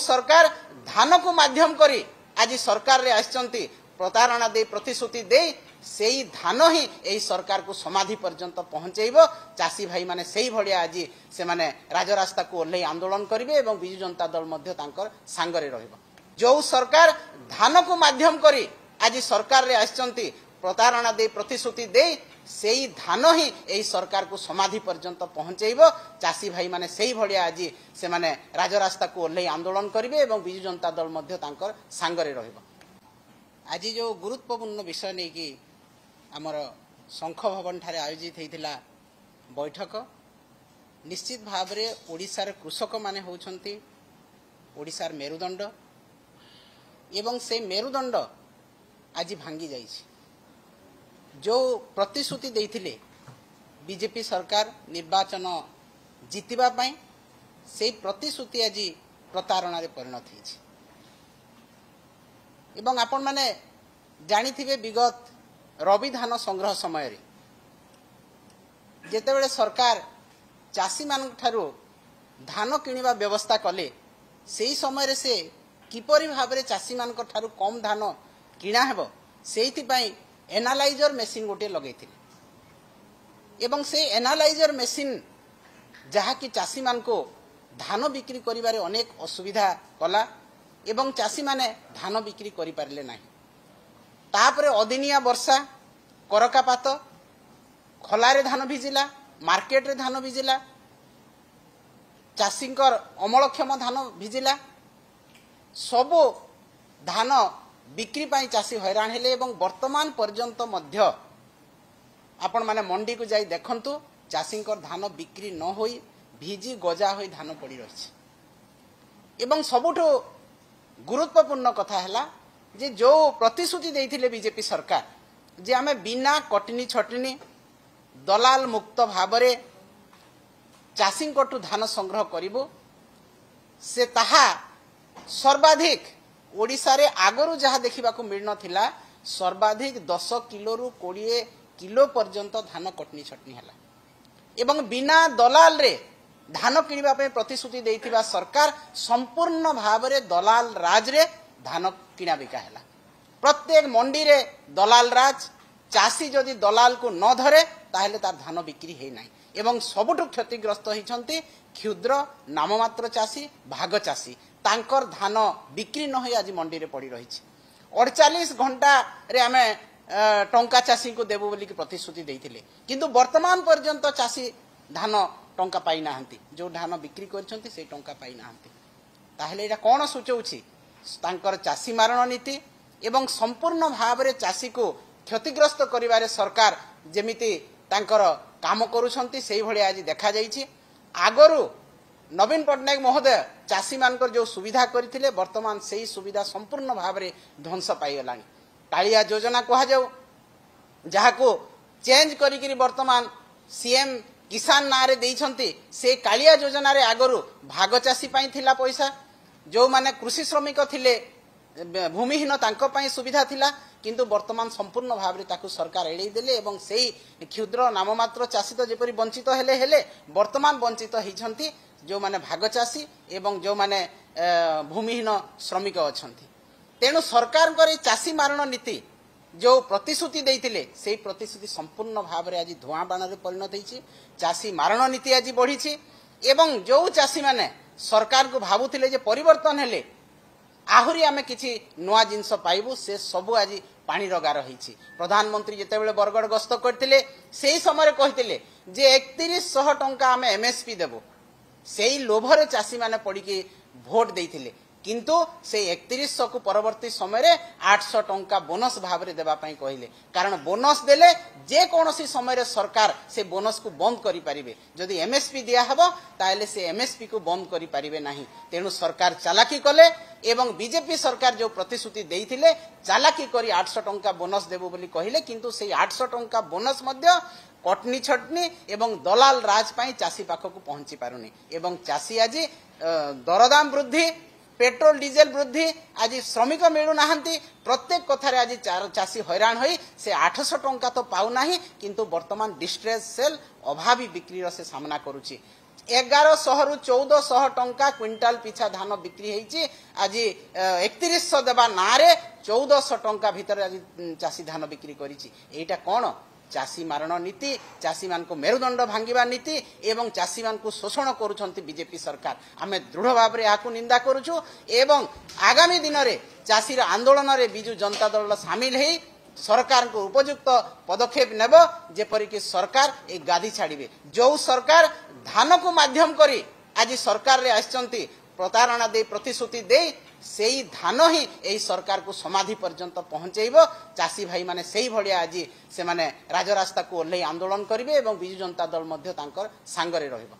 सरकार धान को माध्यम करी आज सरकार रे आछंती प्रतारणा दे प्रतिश्रुति दे सेई धान ही एही सरकार को समाधि पर्यंत पहुंचेइबो। चासी भाई माने सेई भलिया आज से माने राजरास्ता को ओल्लै आंदोलन करिवे एवं बिजु जनता दल मध्य तांकर सांगरे रहिबो। जो सरकार धान को माध्यम करी आज सरकार रे आछंती प्रतारणा दे प्रतिश्रुति दे सेई धान ही एही सरकार को समाधि पर्यंत पहुंचेइबो। चासी भाई माने सेई भलिया आज से माने राजरास्ता को ओल्लै आंदोलन करिवे एवं बिजु जनता दल मध्य तांकर सांगरे रहिबो। आज जो गुरुत्वपूर्ण विषय नहीं कि आमर शंख भवन ठारे आयोजित होता बैठक निश्चित भाव में ओडिशार कृषक माने होउछंती ओडिशार मेरुदंड एवं से मेरुदंड आज भांगी जाइछि। जो प्रतिश्रुति देइथिले बीजेपी सरकार निर्वाचन जीतिबा पई से प्रतिश्रुति आज प्रतारणा रे परिणत होइछि। एवं आपण माने जानिथिबे विगत रवि धान संग्रह समय रे जेतेबेले सरकार चासी मान ठारू धान किनिबा व्यवस्था कले सेही समय रे से किपरि भाबरे चासी मान ठारू कम धान किना हेबो सेहिति पई एनालाइजर मेसिन गोटे लगेइथिले एवं से एनालाइजर मेसिन जहा कि चासी मान को धान बिक्री करिबारे अनेक असुविधा कला एवं चासी माने धान बिक्री करि पारले नाही। तापरे अदिनिया वर्षा करकापात खलारे धान भिजिला मार्केट रे धान भिजिला चाषींकर अमलक्षम धान भिजिला सबो धान बिक्री पाई चाषी हैरान हेले एवं वर्तमान पर्यंत मध्य आपण माने मंडी को जाई देखंतु चाषींकर धान बिक्री न होई भिजी गजा होई धान पड़ी रहिछि। एवं सबुठो गुरुत्वपूर्ण कथा है जे जो प्रतिश्रुति देइथिले बीजेपी सरकार जे आमे बिना कटनी छटनी दलाल मुक्त भावरे चाषी कोठु धान संग्रह करिबो से ताहा सर्वाधिक ओडिसा रे आगरु जहा देखिबा को मिल नथिला सर्वाधिक 10 किलो रु 20 किलो पर्यंत धान कटनी छटनी हला एवं बिना दलाल रे धान किनिबा पे प्रतिश्रुति देइथिबा सरकार संपूर्ण भावरे दलाल राज रे धान किना बिका हैला। प्रत्येक मंडी रे दलाल राज चाषी जदि दलाल को न धरे ताहेले तार धान बिक्री हे नाही एवं सबुठु क्षतिग्रस्त होइछंती क्षुद्र नाममात्र चाषी भाग चाषी तांकर धान बिक्री न होई आज मंडी रे पड़ी रहिछि। 48 घंटा रे आमे टंका चाषी को देबो बोली कि प्रतिश्रुति देइथिले किंतु वर्तमान पर्यंत चाषी धान टंका पाई नाहंती जो धान बिक्री करछंती से टंका पाई नाहंती ताहेले एटा कोन सूचौछि तांकर चाषी मारण नीति एवं संपूर्ण भाव रे चाषी को क्षतिग्रस्त करिवारे सरकार जेमिति तांकर काम करूछंती सेही भली आज देखा जाइछि। आगरु नवीन पटनायक महोदय चाषी मानकर जो सुविधा करथिले वर्तमान सेही सुविधा संपूर्ण भाव रे ध्वंस पाई गलानी। कालिया योजना कहा जाऊ जहा को चेंज करिकरी वर्तमान सीएम किसान नारे देइछंती से कालिया योजना रे आगरु भाग चाषी पाई थिला पैसा जो माने कृषि श्रमिक थिले भूमिहीन तांको पाई सुविधा थिला किंतु वर्तमान संपूर्ण भाव रे ताकू सरकार एड़े देले एवं सेही क्षुद्र नाममात्र चाषी तो जेपरि वंचित हेले वर्तमान वंचित हिछंती जो माने भाग चाषी एवं जो माने भूमिहीन श्रमिक अछंती। तेणु सरकार कर चाषी मारण नीति जो प्रतिश्रुति देइथिले सेही प्रतिश्रुति संपूर्ण भाव रे आज धुआं बाण रे परिणत होईछि। चाषी मारण नीति आज बढ़ीछि एवं जो चाषी माने सरकार को भाबुथिले जे परिवर्तन हेले आहुरी आमे किछि नुआ जिंस पाइबु से सबु आज पानी रगार होईछि। प्रधानमंत्री जेतेबेले बरगड़ गस्त करथिले सेही समय कहिथिले जे 3100 टंका आमे एमएसपी देबो सेही लोभरे चाषी माने पड़ी के भोट देइथिले किंतु से 3100 को परवर्ती समय रे 800 टंका बोनस भाव रे देबा पई कहिले कारण बोनस देले जे कोनोसी समय रे सरकार से बोनस को बंद करि परिबे जदि एमएसपी दिया हबो ताले से एमएसपी को बंद करि परिबे नाही। तेनु सरकार चालाकी कले एवं बीजेपी सरकार जो प्रतिश्रुति देइथिले चालाकी करी 800 टंका बोनस देबो बोली कहिले किंतु से 800 टंका बोनस मध्य कटनी छटनी एवं दलाल राज पई चासी पाखक को पहुंची पारुनी एवं चासी आज दरदाम वृद्धि पेट्रोल डीजेल वृद्धि आज श्रमिक मिलू नाहंती प्रत्येक कथारे आज चाषी हैरान होई से 800 टंका तो पाउ नाही किंतु वर्तमान डिस्ट्रेस सेल अभावी बिक्री से सामना करूची। 1100 रु 1400 टंका क्विंटाल पिछा धान बिक्री होईची आज 3100 देबा नारे 1400 टंका भीतर आज चासी धान बिक्री करिची एटा कोन चासी मारण नीति चासी मान को मेरुदंड भांगिबा नीति एवं चासी मान को शोषण करूछंती बीजेपी सरकार आमे दृढ़ भाव रे आकु निंदा करूछु एवं आगामी दिन रे चासी रा आंदोलन रे बिजु जनता दल शामिल हेई सरकार को उपयुक्त पदक्षेप नेब जेपरि कि सरकार ए गादी छाड़िबे जो सरकार धान को माध्यम करी आज सरकार रे आछंती प्रतारणा दे प्रतिश्रुति दे सेई धान ही एही सरकार को समाधि पर्यंत पहुंचेइबो चासी भाई माने सेही भलिया आज से माने राजरास्ता को ओल्लै आंदोलन करिवे एवं बिजु जनता दल मध्य तांकर सांगरे रहइबो।